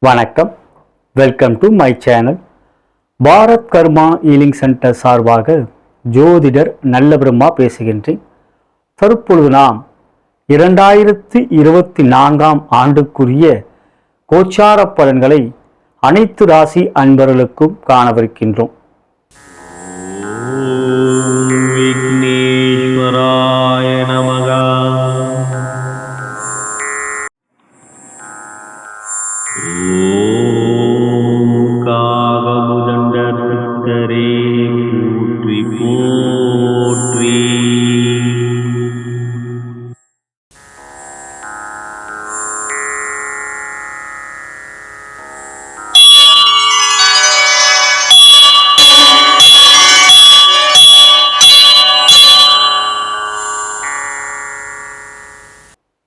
வணக்கம், welcome to my channel. Bharat karma healing centre சார்பாக ஜோதிடர் நல்ல பிரம்மா பேசுகின்றேன். தற்பொழுது நாம் 2024 ஆண்டுக்குரிய கோச்சார பலன்களை அனைத்து ராசி அன்பர்களுக்கும் காணவிருக்கின்றோம். விக்னேஸ்வராய நமக.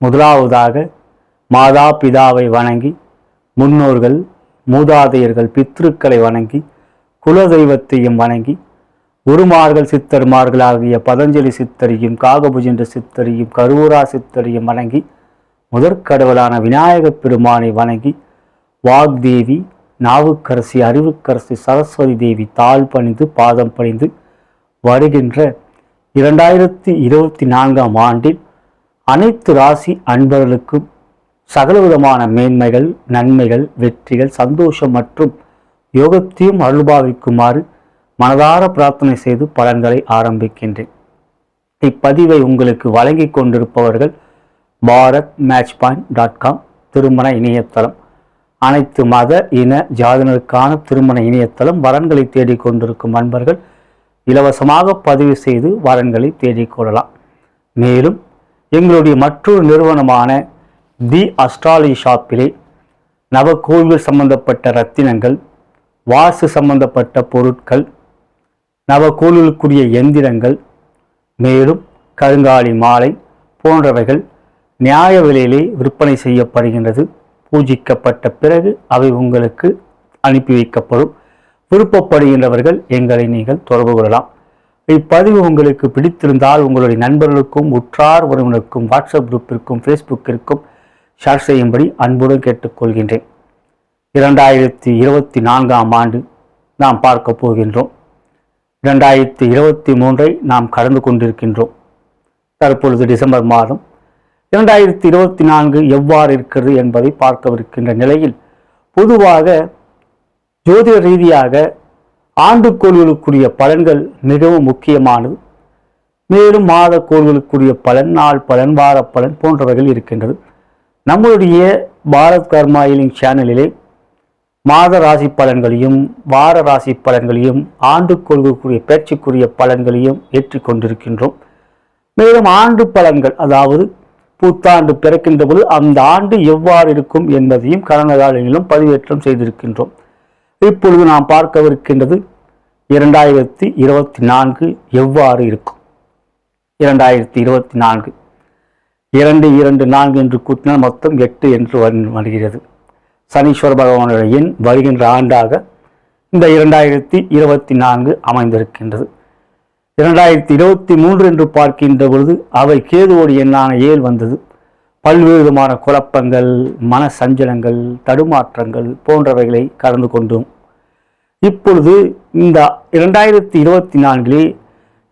முதலாவதாக மாதா பிதாவை வணங்கி, முன்னோர்கள் மூதாதையர்கள் பித்ருக்களை வணங்கி, குலதெய்வத்தையும் வணங்கி, குருமார்கள் சித்தர்மார்களாகிய பதஞ்சலி சித்தரையும் காகபுஜென்ற சித்தரையும் கருவூரா சித்தரையும் வணங்கி, முதற்கடவுளான விநாயகப் பெருமானை வணங்கி, வாக்தேவி நாவுக்கரசி அறிவுக்கரசி சரஸ்வதி தேவி தாழ் பணிந்து பாதம் பணிந்து வருகின்ற 2024 ஆண்டில் அனைத்து ராசி அன்பர்களுக்கும் சகலவிதமான மேன்மைகள், நன்மைகள், வெற்றிகள், சந்தோஷம் மற்றும் யோகத்தையும் அருள்பாவிக்குமாறு மனதார பிரார்த்தனை செய்து பலன்களை ஆரம்பிக்கின்றேன். இப்பதிவை உங்களுக்கு வழங்கி கொண்டிருப்பவர்கள் bharatmatchpoint.com திருமண இணையதளம். அனைத்து மத இன ஜாதினருக்கான திருமண இணையதளம். வரன்களை தேடிக்கொண்டிருக்கும் அன்பர்கள் இலவசமாக பதிவு செய்து வரன்களை தேடிக்கொள்ளலாம். மேலும் எங்களுடைய மற்றொரு நிறுவனமான தி அஸ்ட்ராலஜி ஷாப்பிலே நவகோள்கள் சம்பந்தப்பட்ட ரத்தினங்கள், வாஸ்து சம்பந்தப்பட்ட பொருட்கள், நவகோள்களுக்குரிய எந்திரங்கள், மேலும் கருங்காலி மாலை போன்றவைகள் நியாய விலையிலே விற்பனை செய்யப்படுகின்றது. பூஜிக்கப்பட்ட பிறகு அவை உங்களுக்கு அனுப்பி வைக்கப்படும். விருப்பப்படுகின்றவர்கள் எங்களை நீங்கள் தொடர்பு கொள்ளலாம். இப்பதிவு உங்களுக்கு பிடித்திருந்தால் உங்களுடைய நண்பர்களுக்கும் உற்றார் உறவினருக்கும் வாட்ஸ்அப் குரூப்பிற்கும் ஃபேஸ்புக்கிற்கும் ஷேர் செய்யும்படி அன்புடன் கேட்டுக்கொள்கின்றேன். 2024 ஆண்டு நாம் பார்க்க போகின்றோம். 2023 நாம் கடந்து கொண்டிருக்கின்றோம். தற்பொழுது டிசம்பர் மாதம். 2024 எவ்வாறு இருக்கிறது என்பதை பார்க்கவிருக்கின்ற நிலையில், பொதுவாக ஜோதிட ரீதியாக ஆண்டுக்கோள்களுக்குரிய பலன்கள் மிகவும் முக்கியமானது. மேலும் மாத கோள்களுக்குரிய பலன், நாள் பலன், வார பலன் போன்றவைகள் இருக்கின்றது. நம்முடைய பாரத் கர்மா ஹீலிங் சேனலிலே மாத ராசி பலன்களையும் வார ராசி பலன்களையும் ஆண்டுக்கோள்களுக்குரிய பேச்சுக்குரிய பலன்களையும் ஏற்றிக்கொண்டிருக்கின்றோம். மேலும் ஆண்டு பலன்கள், அதாவது புத்தாண்டு பிறக்கின்ற போது அந்த ஆண்டு எவ்வாறு இருக்கும் என்பதையும் கடந்த காலங்களிலும் பதிவேற்றம் செய்திருக்கின்றோம். இப்பொழுது நாம் பார்க்கவிருக்கின்றது 2024 எவ்வாறு இருக்கும். 2024 224 என்று கூட்டினால் மொத்தம் 8 என்று வருகிறது. சனீஸ்வர பகவானுடைய எண் வருகின்ற ஆண்டாக இந்த 2024 அமைந்திருக்கின்றது. 2023 என்று பார்க்கின்ற பொழுது அவை கேதுவோடு எண்ணான 7 வந்தது. பல்வேறு விதமான குழப்பங்கள், மன சஞ்சலங்கள், தடுமாற்றங்கள் போன்றவைகளை கடந்து கொண்டோம். இப்பொழுது இந்த 2024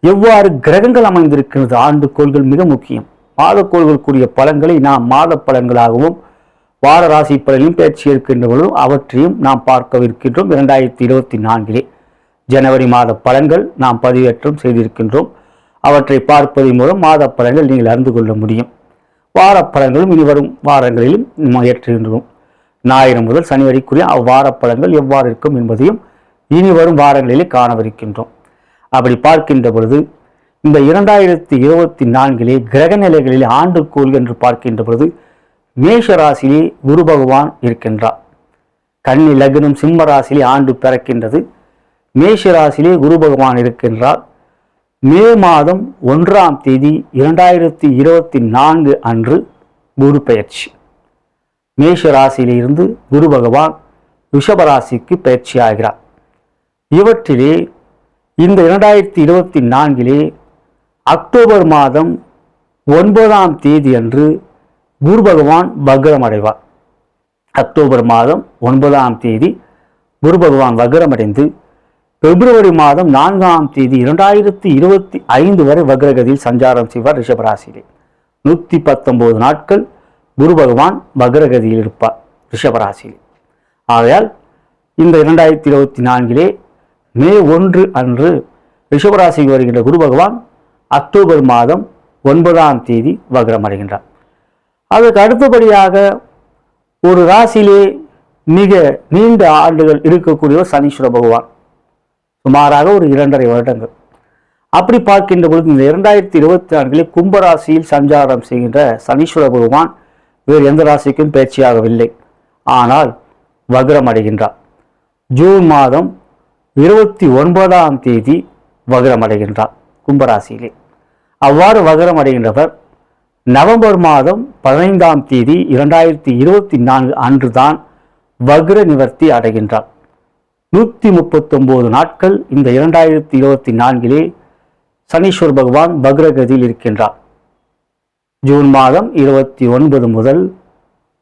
எவ்வாறு கிரகங்கள் அமைந்திருக்கிறது. ஆண்டு கோள்கள் மிக முக்கியம். மாத கோள்களுக்குரிய பலன்களை நாம் மாத பலன்களாகவும் வார ராசி பலனையும் பேச்சு இருக்கின்ற பொழுதும் அவற்றையும் நாம் பார்க்கவிருக்கின்றோம். 2024 ஜனவரி மாத பலன்கள் நாம் பதிவேற்றம் செய்திருக்கின்றோம். அவற்றை பார்ப்பதன் மூலம் மாத பலன்கள் நீங்கள் அறிந்து கொள்ள முடியும். வார பலன்களும் இனி வரும் வாரங்களிலும் ஏற்றுகின்றோம். ஞாயிறு முதல் சனி வரைக்குரிய அவ்வார பலன்கள் எவ்வாறு இருக்கும் என்பதையும் இனி வரும் வாரங்களிலே காணவிருக்கின்றோம். அப்படி பார்க்கின்ற பொழுது இந்த 2024 கிரக நிலைகளிலே ஆண்டு கோள் என்று பார்க்கின்ற பொழுது மேஷ ராசியிலே குரு பகவான் இருக்கின்றார். கன்னி லக்னம் சிம்ம ராசியிலே ஆண்டு பிறக்கின்றது. மேஷ ராசியிலே குரு பகவான் இருக்கின்றார். மே மாதம் 1ஆம் தேதி 2024 அன்று குரு பெயர்ச்சி. மேஷ ராசியிலிருந்து குரு பகவான் ரிஷபராசிக்கு பயிற்சி ஆகிறார். இவற்றிலே இந்த 2024 அக்டோபர் மாதம் 9ஆம் தேதி அன்று குரு பகவான் வக்ரம் அடைவார். அக்டோபர் மாதம் 9ஆம் தேதி குரு பகவான் வக்ரமடைந்து பிப்ரவரி மாதம் 4ஆம் தேதி 2025 வரை வக்ரகதியில் சஞ்சாரம் செய்வார் ரிஷபராசியிலே. 119 நாட்கள் குரு பகவான் வக்ரகதியில் இருப்பார் ரிஷபராசியிலே. ஆகையால் இந்த 2024 மே 1 அன்று ரிஷபராசிக்கு வருகின்ற குரு பகவான் அக்டோபர் மாதம் 9ஆம் தேதி வக்ரமடைகின்றார். அதற்கு அடுத்தபடியாக ஒரு ராசியிலே மிக நீண்ட ஆண்டுகள் இருக்கக்கூடியவர் சனீஸ்வர பகவான், சுமாராக ஒரு 2.5 வருடங்கள். அப்படி பார்க்கின்ற பொழுது இந்த 2024 கும்பராசியில் சஞ்சாரம் செய்கின்ற சனீஸ்வர பகவான் வேறு எந்த ராசிக்கும் பயிற்சியாகவில்லை, ஆனால் வக்ரம் அடைகின்றார். ஜூன் மாதம் 29ஆம் தேதி வக்ரம் அடைகின்றார் கும்பராசியிலே. அவ்வாறு வக்ரம் அடைகின்றவர் நவம்பர் மாதம் 15ஆம் தேதி 2024 அன்றுதான் வக்ர நிவர்த்தி அடைகின்றார். 139 நாட்கள் இந்த 2024 சனீஸ்வர பகவான் வக்ரகதியில் இருக்கின்றார். ஜூன் மாதம் 29 முதல்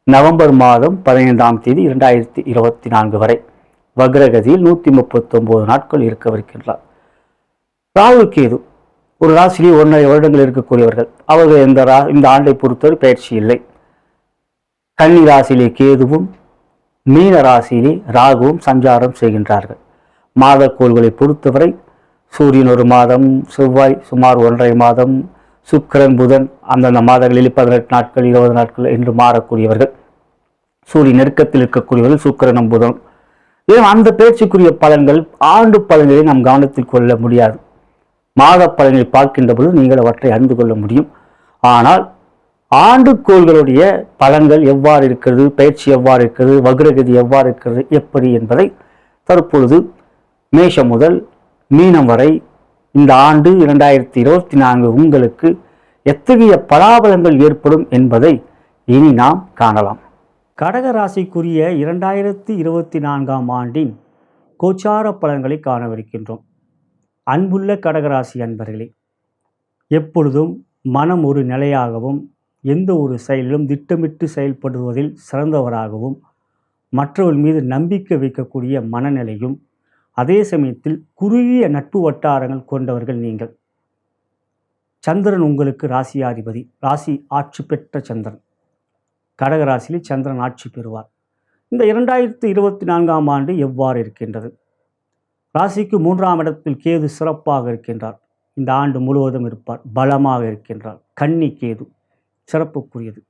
நவம்பர் மாதம் 15ஆம் தேதி 2024 வரை வக்ரகதியில் 139 நாட்கள் இருக்கவிருக்கின்றார். ராகு கேது ஒரு ராசியிலே 1.5 வருடங்கள் இருக்கக்கூடியவர்கள். அவர்கள் இந்த ஆண்டை பொறுத்தவரை பயிற்சி இல்லை. கன்னி ராசியிலே கேதுவும் மீன ராசியிலே ராகுவும் சஞ்சாரம் செய்கின்றார்கள். மாதக்கோள்களை பொறுத்தவரை சூரியன் ஒரு மாதம், செவ்வாய் சுமார் 1.5 மாதம், சுக்கிரன் புதன் அந்தந்த மாதங்களில் 18 நாட்கள் 20 நாட்கள் என்று மாறக்கூடியவர்கள். சூரியன் நெருக்கத்தில் இருக்கக்கூடியவர்கள் சுக்கிரனும் புதன். ஏன் அந்த பேச்சுக்குரிய பலன்கள் ஆண்டு பலன்களை நாம் கவனத்தில் கொள்ள முடியாது. மாத பலன்களை பார்க்கின்ற பொழுது நீங்கள் அவற்றை அறிந்து கொள்ள முடியும். ஆனால் ஆண்டுக்கோள்களுடைய பலன்கள் எவ்வாறு இருக்கிறது, பயிற்சி எவ்வாறு இருக்கிறது, வக்ரகதி எவ்வாறு இருக்கிறது, எப்படி என்பதை தற்பொழுது மேஷம் முதல் மீனம் வரை இந்த ஆண்டு 2024 உங்களுக்கு எத்தகைய பலாபலங்கள் ஏற்படும் என்பதை இனி நாம் காணலாம். கடக ராசிக்குரிய 2024ஆம் ஆண்டின் கோச்சார பலன்களை காணவிருக்கின்றோம். அன்புள்ள கடகராசி அன்பர்களே, எப்பொழுதும் மனம் ஒரு நிலையாகவும் எந்த ஒரு செயலிலும் திட்டமிட்டு செயல்படுவதில் சிறந்தவராகவும் மற்றவர்கள் மீது நம்பிக்கை வைக்கக்கூடிய மனநிலையும் அதே சமயத்தில் குறுகிய நட்பு வட்டாரங்கள் கொண்டவர்கள் நீங்கள். சந்திரன் உங்களுக்கு ராசியாதிபதி, ராசி ஆட்சி பெற்ற சந்திரன். கடகராசியிலே சந்திரன் ஆட்சி பெறுவார். இந்த 2024ஆம் ஆண்டு எவ்வாறு இருக்கின்றது? ராசிக்கு 3ஆம் இடத்தில் கேது சிறப்பாக இருக்கின்றார். இந்த ஆண்டு முழுவதும் இருப்பார், பலமாக இருக்கின்றார். கன்னி கேது சிறப்புக்குரியது.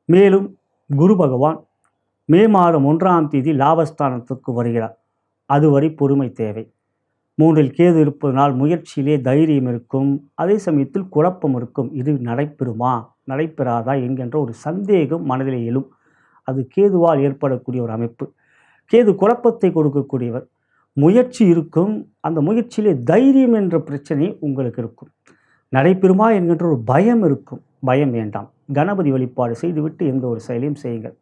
மேலும் குரு பகவான் மே மாதம் 1ஆம் தேதி லாபஸ்தானத்துக்கு வருகிறார். அதுவரை பொறுமை தேவை. 3இல் கேது இருப்பதனால் முயற்சியிலே தைரியம் இருக்கும், அதே சமயத்தில் குழப்பம் இருக்கும். இது நடைபெறுமா நடைபெறாதா என்கின்ற ஒரு சந்தேகம் மனதிலே எழும். அது கேதுவால் ஏற்படக்கூடிய ஒரு அமைப்பு. கேது குழப்பத்தை கொடுக்கக்கூடியவர். முயற்சி இருக்கும், அந்த முயற்சியிலே தைரியம் என்ற பிரச்சனை உங்களுக்கு இருக்கும். நடைபெறுமா என்கின்ற ஒரு பயம் இருக்கும். பயம் வேண்டாம். கணபதி வழிபாடு செய்துவிட்டு எந்த ஒரு செயலையும் செய்யுங்கள்.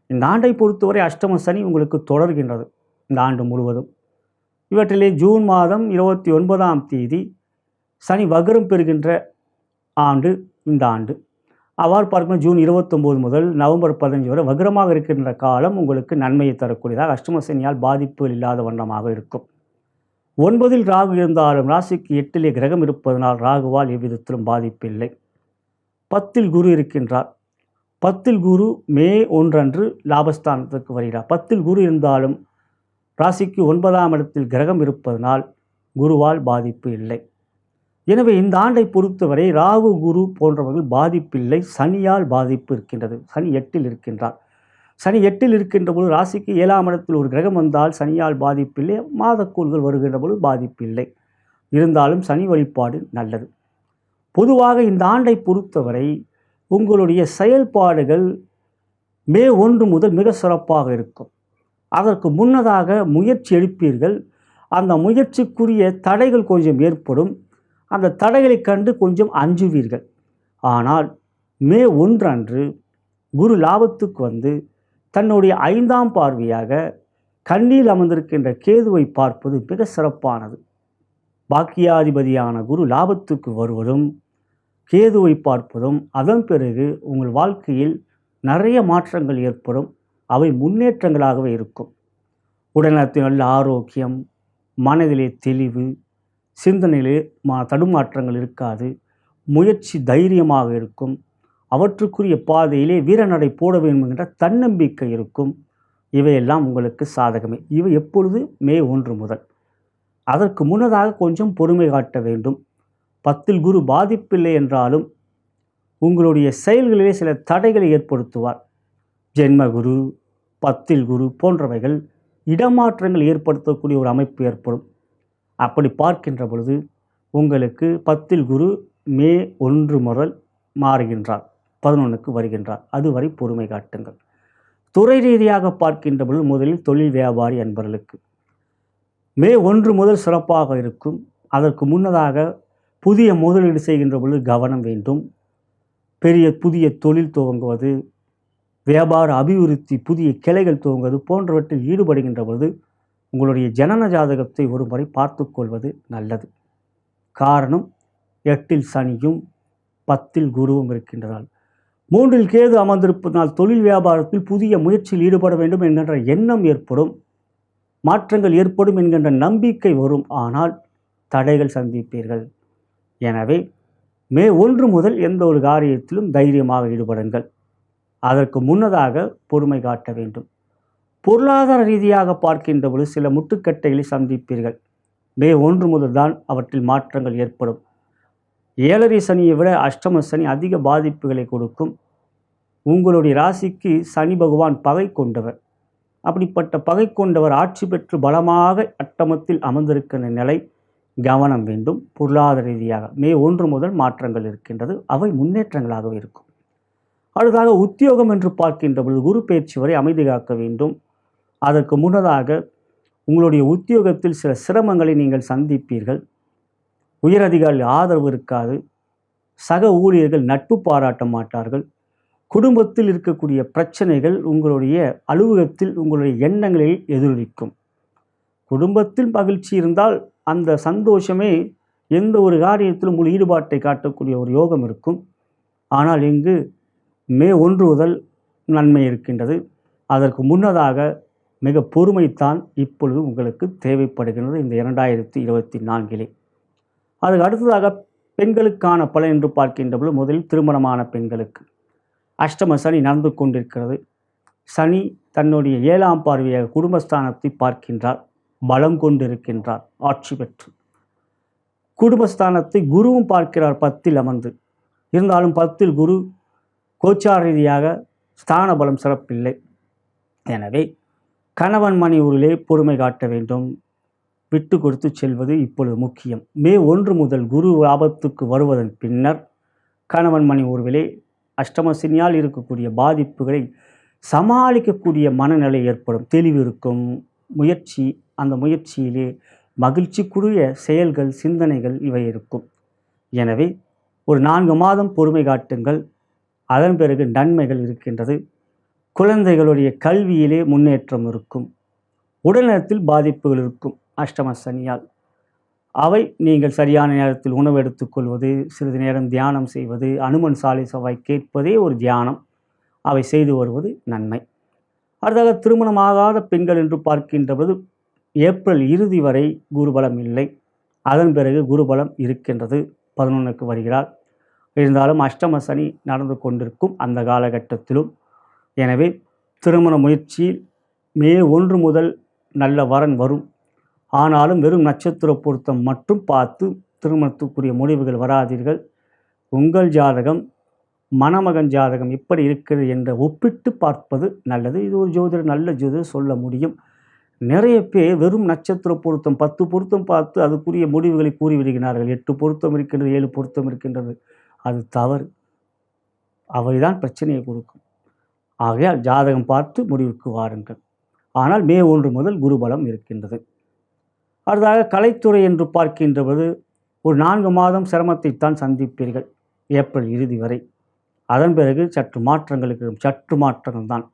இந்த ஆண்டை பொறுத்தவரை அஷ்டம சனி உங்களுக்கு தொடர்கின்றது இந்த ஆண்டு முழுவதும். இவற்றிலே ஜூன் மாதம் 29ஆம் தேதி சனி வக்ரம் பெறுகின்ற ஆண்டு இந்த ஆண்டு. அவ்வாறு பார்க்கும்போது ஜூன் 29 முதல் நவம்பர் 15 வரை வக்ரமாக இருக்கின்ற காலம் உங்களுக்கு நன்மையை தரக்கூடியதாக அஷ்டம சனியால் பாதிப்புகள் இல்லாத வண்ணமாக இருக்கும். 9இல் ராகு இருந்தாலும் ராசிக்கு 8இலே கிரகம் இருப்பதனால் ராகுவால் எவ்விதத்திலும் பாதிப்பில்லை. 10இல் குரு இருக்கின்றார். 10இல் குரு மே 1 அன்று லாபஸ்தானத்துக்கு வருகிறார். 10இல் குரு இருந்தாலும் ராசிக்கு 9ஆம் இடத்தில் கிரகம் இருப்பதனால் குருவால் பாதிப்பு இல்லை. எனவே இந்த ஆண்டை பொறுத்தவரை ராகு குரு போன்றவர்கள் பாதிப்பில்லை. சனியால் பாதிப்பு இருக்கின்றது. சனி 8இல் இருக்கின்றார். சனி 8இல் இருக்கின்ற பொழுது ராசிக்கு 7ஆம் இடத்தில் ஒரு கிரகம் வந்தால் சனியால் பாதிப்பில்லை. மாதக்கூறுகள் வருகின்ற பொழுது பாதிப்பில்லை. இருந்தாலும் சனி வழிபாடு நல்லது. பொதுவாக இந்த ஆண்டை பொறுத்தவரை உங்களுடைய செயல்பாடுகள் மே 1 முதல் மிக சிறப்பாக இருக்கும். அதற்கு முன்னதாக முயற்சி எடுப்பீர்கள். அந்த முயற்சிக்குரிய தடைகள் கொஞ்சம் ஏற்படும். அந்த தடைகளை கண்டு கொஞ்சம் அஞ்சுவீர்கள். ஆனால் மே 1 அன்று குரு லாபத்துக்கு வந்து தன்னுடைய 5ஆம் பார்வையாக கண்ணியில் அமர்ந்திருக்கின்ற கேதுவை பார்ப்பது மிக சிறப்பானது. பாக்கியாதிபதியான குரு லாபத்துக்கு வருவதும் கேதுவை பார்ப்பதும் அதன் பிறகு உங்கள் வாழ்க்கையில் நிறைய மாற்றங்கள் ஏற்படும். அவை முன்னேற்றங்களாகவே இருக்கும். உடல்நலத்தில் நல்ல ஆரோக்கியம், மனதிலே தெளிவு, சிந்தனையிலே தடுமாற்றங்கள் இருக்காது, முயற்சி தைரியமாக இருக்கும், அவற்றுக்குரிய பாதையிலே வீரநடை போட வேண்டும் என்கிற தன்னம்பிக்கை இருக்கும். இவையெல்லாம் உங்களுக்கு சாதகமே. இவை எப்பொழுது? மே 1 முதல். அதற்கு முன்னதாக கொஞ்சம் பொறுமை காட்ட வேண்டும். 10ல் குரு பாதிப்பில்லை என்றாலும் உங்களுடைய செயல்களிலே சில தடைகளை ஏற்படுத்துவார். ஜென்மகுரு, 10ல் குரு போன்றவைகள் இடமாற்றங்கள் ஏற்படுத்தக்கூடிய ஒரு அமைப்பு ஏற்படும். அப்படி பார்க்கின்ற பொழுது உங்களுக்கு 10ல் குரு மே 1 முதல் மாறுகின்றார், 11க்கு வருகின்றார். அதுவரை பொறுமை காட்டுங்கள். துறை ரீதியாக பார்க்கின்ற பொழுது முதலில் தொழில் வியாபாரி அன்பர்களுக்கு மே 1 முதல் சிறப்பாக இருக்கும். அதற்கு முன்னதாக புதிய முதலீடு செய்கின்ற பொழுது கவனம் வேண்டும். புதிய தொழில் துவங்குவது, வியாபார அபிவிருத்தி, புதிய கிளைகள் துவங்குவது போன்றவற்றில் ஈடுபடுகின்ற பொழுது உங்களுடைய ஜனன ஜாதகத்தை ஒரு முறை பார்த்து கொள்வது நல்லது. காரணம் 8ல் சனியும் 10ல் குருவும் இருக்கின்றதால். 3ல் கேது அமர்ந்திருப்பதனால் தொழில் வியாபாரத்தில் புதிய முயற்சியில் ஈடுபட வேண்டும் என்கின்ற எண்ணம் ஏற்படும், மாற்றங்கள் ஏற்படும் என்கின்ற நம்பிக்கை வரும். ஆனால் தடைகள் சந்திப்பீர்கள். எனவே மே 1 முதல் எந்த ஒரு காரியத்திலும் தைரியமாக ஈடுபடுங்கள். அதற்கு முன்னதாக பொறுமை காட்ட வேண்டும். பொருளாதார ரீதியாக பார்க்கின்ற பொழுது சில முட்டுக்கட்டைகளை சந்திப்பீர்கள். மே 1 முதல் தான் அவற்றில் மாற்றங்கள் ஏற்படும். 7.5 சனியை விட அஷ்டம சனி அதிக பாதிப்புகளை கொடுக்கும். உங்களுடைய ராசிக்கு சனி பகவான் பகை கொண்டவர். அப்படிப்பட்ட பகை கொண்டவர் ஆட்சி பெற்று பலமாக அட்டமத்தில் அமர்ந்திருக்கின்ற நிலை கவனம் வேண்டும். பொருளாதார ரீதியாக மே 1 முதல் மாற்றங்கள் இருக்கின்றது. அவை முன்னேற்றங்களாகவே இருக்கும். அடுத்ததாக உத்தியோகம் என்று பார்க்கின்ற பொழுது குரு பயிற்சி வரை அமைதி காக்க வேண்டும். அதற்கு முன்னதாக உங்களுடைய உத்தியோகத்தில் சில சிரமங்களை நீங்கள் சந்திப்பீர்கள். உயரதிகாரி ஆதரவு இருக்காது. சக ஊழியர்கள் நட்பு பாராட்ட மாட்டார்கள். குடும்பத்தில் இருக்கக்கூடிய பிரச்சனைகள் உங்களுடைய அலுவலகத்தில் உங்களுடைய எண்ணங்களில் எதிரொலிக்கும். குடும்பத்தில் மகிழ்ச்சி இருந்தால் அந்த சந்தோஷமே எந்த ஒரு காரியத்திலும் உங்கள் ஈடுபாட்டை காட்டக்கூடிய ஒரு யோகம் இருக்கும். ஆனால் இங்கு மே 1 முதல் நன்மை இருக்கின்றது. அதற்கு முன்னதாக மிக பொறுமைத்தான் இப்பொழுது உங்களுக்கு தேவைப்படுகின்றது இந்த 2024. அதுக்கு அடுத்ததாக பெண்களுக்கான பலன் என்று பார்க்கின்ற பொழுது முதலில் திருமணமான பெண்களுக்கு அஷ்டம சனி நடந்து கொண்டிருக்கிறது. சனி தன்னுடைய 7ஆம் பார்வையாக குடும்பஸ்தானத்தை பார்க்கின்றார், பலம் கொண்டிருக்கின்றார் ஆட்சி பெற்று. குடும்பஸ்தானத்தை குருவும் பார்க்கிறார் 10ல் அமர்ந்து. இருந்தாலும் 10ல் குரு கோச்சார ரீதியாக ஸ்தான பலம் சிறப்பில்லை. எனவே கணவன் மனைவியிலே பொறுமை காட்ட வேண்டும். விட்டு கொடுத்து செல்வது இப்பொழுது முக்கியம். மே 1 முதல் குரு ஆபத்துக்கு வருவதன் பின்னர் கணவன் மனைவி உறவிலே அஷ்டம சனியால் இருக்கக்கூடிய பாதிப்புகளை சமாளிக்கக்கூடிய மனநிலை ஏற்படும். தெளிவு இருக்கும். முயற்சி, அந்த முயற்சியிலே மகிழ்ச்சிக்குரிய செயல்கள், சிந்தனைகள் இவை இருக்கும். எனவே ஒரு 4 மாதம் பொறுமை காட்டுங்கள். அதன் பிறகு நன்மைகள் இருக்கின்றது. குழந்தைகளுடைய கல்வியிலே முன்னேற்றம் இருக்கும். உடல்நலத்தில் பாதிப்புகள் இருக்கும் அஷ்டம சனியால். அவை நீங்கள் சரியான நேரத்தில் உணவு எடுத்துக்கொள்வது, சிறிது நேரம் தியானம் செய்வது, அனுமன் சாலிசாவை கேட்பதே ஒரு தியானம், அவை செய்து வருவது நன்மை. அடுத்ததாக திருமணமாகாத பெண்கள் என்று பார்க்கின்ற பொழுது ஏப்ரல் இறுதி வரை குருபலம் இல்லை. அதன் பிறகு குருபலம் இருக்கின்றது. 11க்கு வருகிறார். இருந்தாலும் அஷ்டம சனி நடந்து கொண்டிருக்கும் அந்த காலகட்டத்திலும். எனவே திருமண முயற்சியில் மே 1 முதல் நல்ல வரன் வரும். ஆனாலும் வெறும் நட்சத்திர பொருத்தம் மட்டும் பார்த்து திருமணத்துக்குரிய முடிவுகள் வராதீர்கள். உங்கள் ஜாதகம், மணமகன் ஜாதகம் எப்படி இருக்கிறது என்ற ஒப்பிட்டு பார்ப்பது நல்லது. இது ஒரு ஜோதிடர், நல்ல ஜோதிடர் சொல்ல முடியும். நிறைய பேர் வெறும் நட்சத்திர பொருத்தம் 10 பொருத்தம் பார்த்து அதுக்குரிய முடிவுகளை கூறிவிடுகிறார்கள். 8 பொருத்தம் இருக்கின்றது, 7 பொருத்தம் இருக்கின்றது. அது தவறு. அவைதான் பிரச்சனையை கொடுக்கும். ஆகையால் ஜாதகம் பார்த்து முடிவுக்கு வாருங்கள். ஆனால் மே 1 முதல் குருபலம் இருக்கின்றது. அடுத்ததாக கலைத்துறை என்று பார்க்கின்றது ஒரு 4 மாதம் சிரமத்தைத்தான் சந்திப்பீர்கள் ஏப்ரல் இறுதி வரை. அதன் பிறகு சற்று மாற்றங்கள் தான்.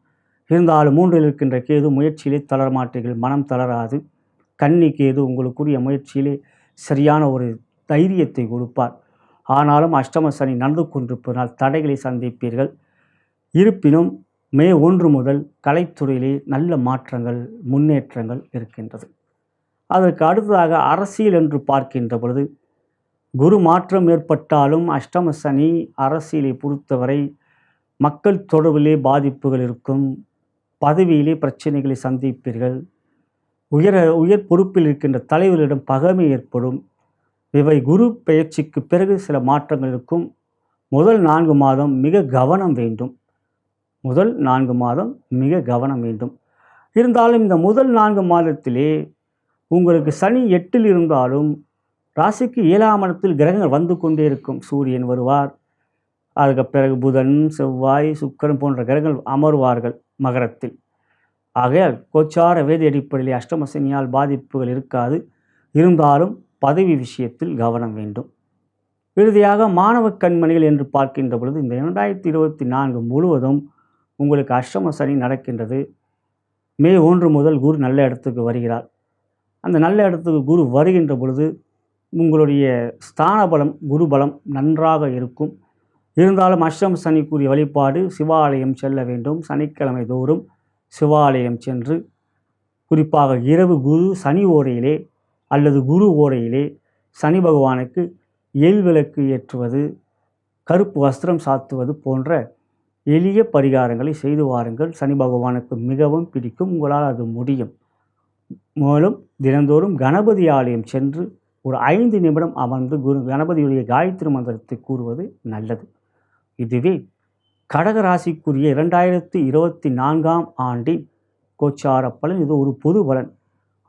இருந்தாலும் 3ல் இருக்கின்ற கேது முயற்சியிலே தளரமாட்டீர்கள். மனம் தளராது. கன்னி கேது உங்களுக்குரிய முயற்சியிலே சரியான ஒரு தைரியத்தை கொடுப்பார். ஆனாலும் அஷ்டம சனி நடந்து கொண்டிருப்பதனால் தடைகளை சந்திப்பீர்கள். இருப்பினும் மே 1 முதல் கலைத்துறையிலே நல்ல மாற்றங்கள் முன்னேற்றங்கள் இருக்கின்றது. அதற்கு அடுத்ததாக அரசியல் என்று பார்க்கின்ற பொழுது குரு மாற்றம் ஏற்பட்டாலும் அஷ்டம சனி அரசியலை பொறுத்தவரை மக்கள் தொடர்பிலே பாதிப்புகள் இருக்கும். பதவியிலே பிரச்சனைகளை சந்திப்பீர்கள். உயர் பொறுப்பில் இருக்கின்ற தலைவர்களிடம் பகைமை ஏற்படும். இவை குரு பெயர்ச்சிக்கு பிறகு சில மாற்றங்கள் இருக்கும். முதல் 4 மாதம் மிக கவனம் வேண்டும். இருந்தாலும் இந்த முதல் 4 மாதத்திலே உங்களுக்கு சனி 8இல் இருந்தாலும் ராசிக்கு 7ஆம் இடத்தில் கிரகங்கள் வந்து கொண்டே இருக்கும். சூரியன் வருவார். அதுக்கு பிறகு புதன், செவ்வாய், சுக்கிரன் போன்ற கிரகங்கள் அமர்வார்கள் மகரத்தில். ஆகையால் கோச்சார வேதி அடிப்படையில் அஷ்டம சனியால் பாதிப்புகள் இருக்காது. இருந்தாலும் பதவி விஷயத்தில் கவனம் வேண்டும். இறுதியாக மாணவ கண்மணிகள் என்று பார்க்கின்ற பொழுது இந்த 2024 முழுவதும் உங்களுக்கு அஷ்டம சனி நடக்கின்றது. மே 1 முதல் குரு நல்ல இடத்துக்கு வருகிறார். அந்த நல்ல இடத்துக்கு குரு வருகின்ற பொழுது உங்களுடைய ஸ்தான பலம் குரு பலம் நன்றாக இருக்கும். இருந்தாலும் அஷ்டம சனிக்குரிய வழிபாடு சிவாலயம் செல்ல வேண்டும். சனிக்கிழமை தோறும் சிவாலயம் சென்று குறிப்பாக இரவு குரு சனி ஓரையிலே அல்லது குரு ஓரையிலே சனி பகவானுக்கு எள் விளக்கு ஏற்றுவது, கருப்பு வஸ்திரம் சாத்துவது போன்ற எளிய பரிகாரங்களை செய்து வாருங்கள். சனி பகவானுக்கு மிகவும் பிடிக்கும். உங்களால் அது முடியும். மேலும் தினந்தோறும் கணபதி ஆலயம் சென்று ஒரு 5 நிமிடம் அமர்ந்து கணபதியுடைய காயத்ரி மந்திரத்தை கூறுவது நல்லது. இதுவே கடகராசிக்குரிய 2024ஆம் ஆண்டின் கோச்சார பலன். இது ஒரு பொது பலன்.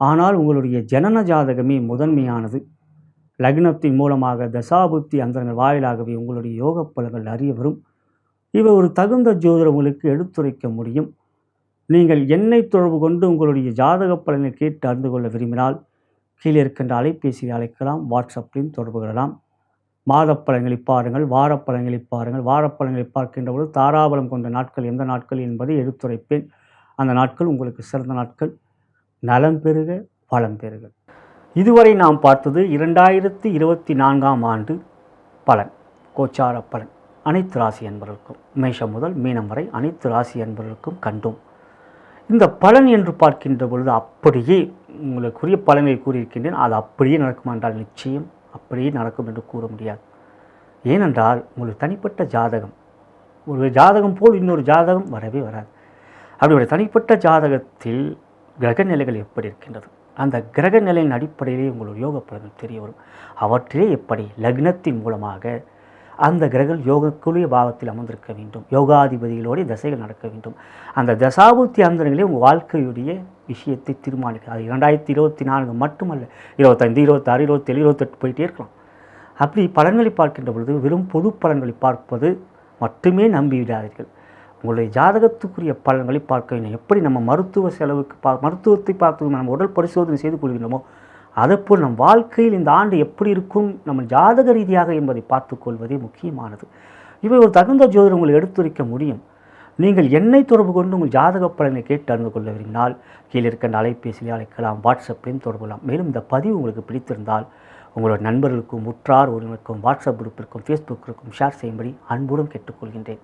ஆனால் உங்களுடைய ஜனன ஜாதகமே முதன்மையானது. லக்னத்தின் மூலமாக தசாபுத்தி அந்தரங்கள் வாயிலாகவே உங்களுடைய யோக பலன்கள் அறிய வரும். இவை ஒரு தகுந்த ஜோதிடர் உங்களுக்கு எடுத்துரைக்க முடியும். நீங்கள் என்னை தொடர்பு கொண்டு உங்களுடைய ஜாதக பலனை கேட்டு அறிந்து கொள்ள விரும்பினால் கீழே இருக்கின்ற அலைபேசியை அழைக்கலாம். வாட்ஸ்அப்பிலும் தொடர்பு கொள்ளலாம். மாத பலன்களை பாருங்கள், வாரப்பலன்களை பாருங்கள். வாரப்பலன்களை பார்க்கின்ற பொழுது தாராபலம் கொண்ட நாட்கள் எந்த நாட்கள் என்பதை எடுத்துரைப்பேன். அந்த நாட்கள் உங்களுக்கு சிறந்த நாட்கள். நலம் பெறுக, வளம் பெறுக. இதுவரை நாம் பார்த்தது 2024ஆம் ஆண்டு பலன், கோச்சார பலன். அனைத்து ராசி அன்பர்களுக்கும், மேஷம் முதல் மீனம் வரை அனைத்து ராசி அன்பர்களுக்கும் கண்டோம். இந்த பலன் என்று பார்க்கின்ற பொழுது அப்படியே உங்களுக்குரிய பலனை கூறியிருக்கின்றேன். அது அப்படியே நடக்கும் என்றால் நிச்சயம் அப்படியே நடக்கும் என்று கூற முடியாது. ஏனென்றால் உங்களுக்கு தனிப்பட்ட ஜாதகம், ஒரு ஜாதகம் போல் இன்னொரு ஜாதகம் வரவே வராது. அப்படிப்பட்ட தனிப்பட்ட ஜாதகத்தில் கிரக நிலைகள் எப்படி இருக்கின்றது, அந்த கிரக நிலையின் அடிப்படையிலே உங்களுடைய யோக பலன்கள் தெரிய வரும். அவற்றிலே எப்படி லக்னத்தின் மூலமாக அந்த கிரகம் யோகக்குரிய பாவத்தில் அமர்ந்திருக்க வேண்டும். யோகாதிபதிகளோடைய தசைகள் நடக்க வேண்டும். அந்த தசாபுத்தி அந்தரங்களே உங்கள் வாழ்க்கையுடைய விஷயத்தை தீர்மானிக்க. அது 2024 மட்டுமல்ல, 25, 26, 27, 28 போயிட்டே இருக்கலாம். அப்படி பலன்களை பார்க்கின்ற பொழுது வெறும் பொது பலன்களை பார்ப்பது மட்டுமே நம்பிவிடாதீர்கள். உங்களுடைய ஜாதகத்துக்குரிய பலன்களை பார்க்க வேண்டும். எப்படி நம்ம மருத்துவ செலவுக்கு மருத்துவத்தை பார்த்து நம்ம உடல் பரிசோதனை செய்து கொள்கின்றோமோ அதேபோல் நம் வாழ்க்கையில் இந்த ஆண்டு எப்படி இருக்கும் நம்ம ஜாதக ரீதியாக என்பதை பார்த்து கொள்வதே முக்கியமானது. இவை ஒரு தகுந்த ஜோதிடர் உங்களை எடுத்துரைக்க முடியும். நீங்கள் என்னை தொடர்பு கொண்டு உங்கள் ஜாதக பலனை கேட்டு அறிந்து கொள்ள விரும்பினால் கீழே இருக்கின்ற அலைபேசியிலே அழைக்கலாம், வாட்ஸ்அப்லையும் தொடர்பு கொள்ளலாம். மேலும் இந்த பதிவு உங்களுக்கு பிடித்திருந்தால் உங்களோட நண்பர்களுக்கும் உற்றார் உறவினருக்கும் வாட்ஸ்அப் குரூப்பிற்கும் ஃபேஸ்புக்கிற்கும் ஷேர் செய்யும்படி அன்புடன் கேட்டுக்கொள்கின்றேன்.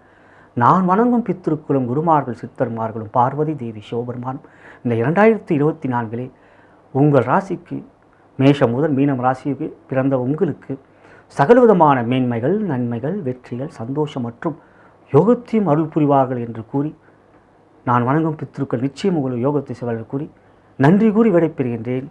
நான் வணங்கும் பித்திருக்குளம் குருமார்கள் சித்தர்மார்களும் பார்வதி தேவி சிவபெருமானும் இந்த 2024 உங்கள் ராசிக்கு மேஷம் முதல் மீனம் ராசிக்கு பிறந்த உங்களுக்கு சகலவிதமான மேன்மைகள், நன்மைகள், வெற்றிகள், சந்தோஷம் மற்றும் யோகத்தையும் அருள் புரிவார்கள் என்று கூறி நான் வணங்கும் பித்திருக்கள் நிச்சயம் உங்கள் யோகத்தை செய்வார்கள் கூறி நன்றி கூறி விடைபெறுகின்றேன்.